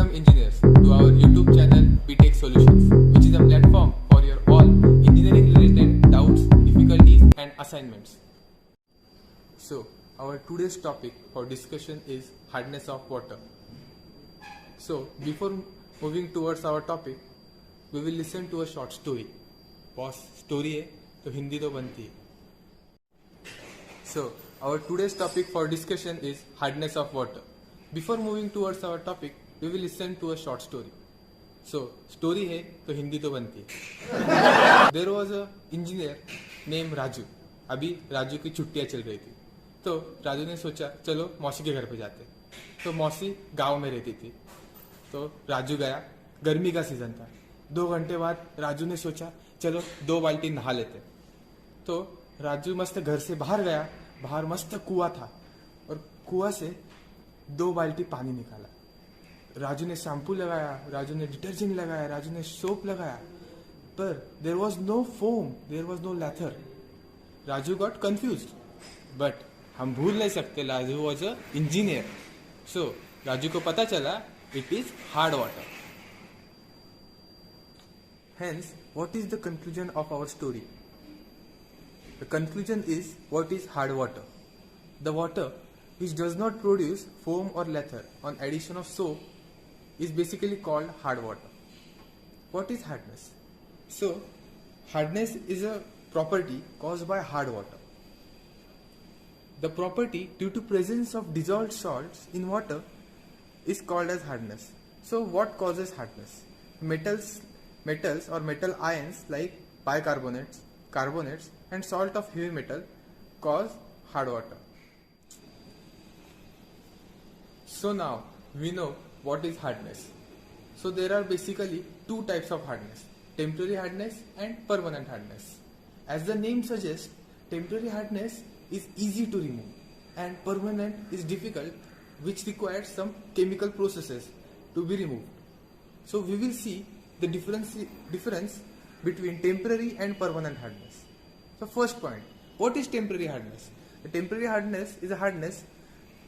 Welcome engineers to our YouTube channel BTech Solutions, which is a platform for your all engineering related doubts, difficulties and assignments. So our today's topic for discussion is hardness of water. So before moving towards our topic, we will listen to a short story. Boss, story है तो हिंदी तो बनती है. So our today's topic for discussion is hardness of water. Before moving towards our topic, we will listen to a short story. So story है तो हिंदी तो बनती है. There was a engineer named Raju. अभी राजू की छुट्टियां चल रही थी, तो राजू ने सोचा चलो मौसी के घर पे जाते. तो मौसी गांव में रहती थी, तो राजू गया. गर्मी का सीजन था. 2 घंटे बाद राजू ने सोचा चलो 2 बाल्टी नहा लेते. तो राजू मस्त घर से बाहर गया. बाहर मस्त कुआं था और कुआं से 2 बाल्टी पानी निकाला. राजू ने शैम्पू लगाया, राजू ने डिटर्जेंट लगाया, राजू ने सोप लगाया, पर there was no foam, there was no lather. Raju got confused, but हम भूल नहीं सकते Raju was a engineer. So Raju को पता चला it is hard water. Hence, what is the conclusion of our story? The conclusion is what is hard water? The water which does not produce foam or lather on addition of soap is basically called hard water. What is hardness? So, hardness is a property caused by hard water. The property due to presence of dissolved salts in water is called as hardness. So, what causes hardness? Metals or metal ions like bicarbonates, carbonates and salt of heavy metal cause hard water. So now we know what is hardness. So there are basically 2 types of hardness, temporary hardness and permanent hardness. As the name suggests, temporary hardness is easy to remove and permanent is difficult, which requires some chemical processes to be removed. So we will see the difference between temporary and permanent hardness. So first point, what is temporary hardness? The temporary hardness is a hardness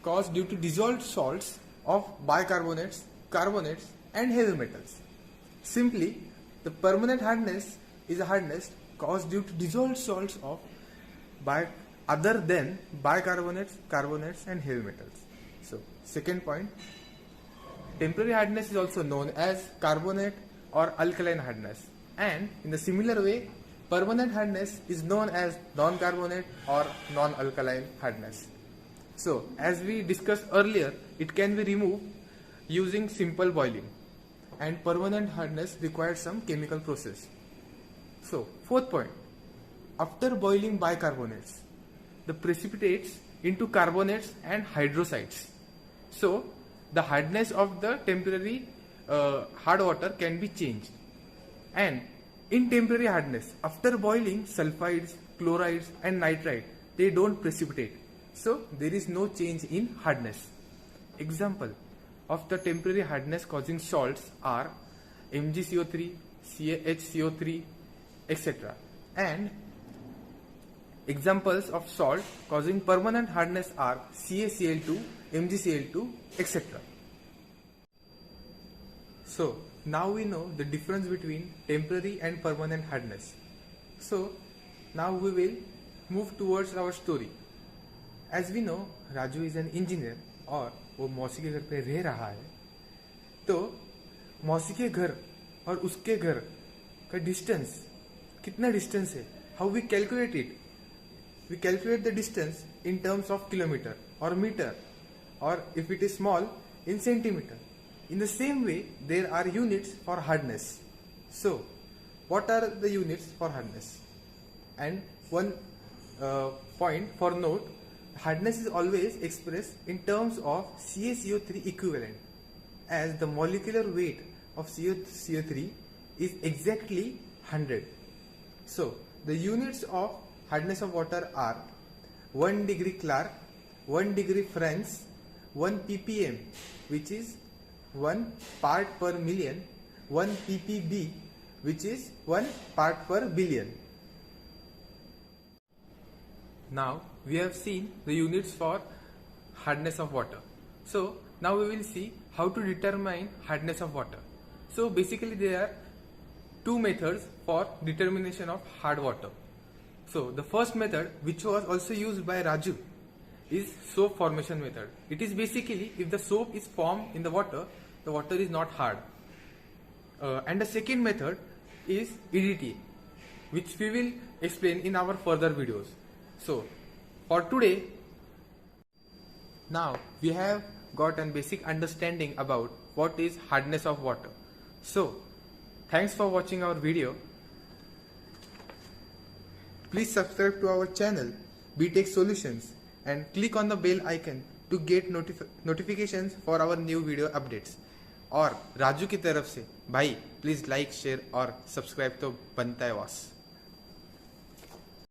caused due to dissolved salts of bicarbonates, carbonates and heavy metals. Simply, the permanent hardness is a hardness caused due to dissolved salts of other than bicarbonates, carbonates and heavy metals. So second point, temporary hardness is also known as carbonate or alkaline hardness, and in the similar way permanent hardness is known as non-carbonate or non-alkaline hardness. So as we discussed earlier, it can be removed using simple boiling, and permanent hardness requires some chemical process. So fourth point, after boiling bicarbonates, the precipitates into carbonates and hydroxides. So the hardness of the temporary hard water can be changed. And in temporary hardness, after boiling sulfides, chlorides and nitrite, they don't precipitate. So there is no change in hardness. Example of the temporary hardness causing salts are MgCO3, CaHCO3, etc. And examples of salt causing permanent hardness are CaCl2, MgCl2, etc. So now we know the difference between temporary and permanent hardness. So now we will move towards our story. As we know, Raju is an engineer और वो मौसी के घर पे रह रहा है. तो मौसी के घर और उसके घर का डिस्टेंस कितना डिस्टेंस है? How we calculate it? We calculate the distance in terms of kilometer or meter, or if it is small, in centimeter. In the same way, there are units for hardness. So, what are the units for hardness? And one point for note, hardness is always expressed in terms of CaCO3 equivalent, as the molecular weight of CaCO3 is exactly 100. So, the units of hardness of water are 1 degree Clark, 1 degree French, 1 ppm, which is 1 part per million, 1 ppb, which is 1 part per billion. Now we have seen the units for hardness of water. So now we will see how to determine hardness of water. So basically there are two methods for determination of hard water. So the first method, which was also used by Raju, is soap formation method. It is basically if the soap is formed in the water is not hard. And the second method is EDTA, which we will explain in our further videos. So for today, now we have got a basic understanding about what is hardness of water. So thanks for watching our video. Please subscribe to our channel BTech Solutions and click on the bell icon to get notifications for our new video updates. और राजू की तरफ से भाई please like share और subscribe तो बनता है boss.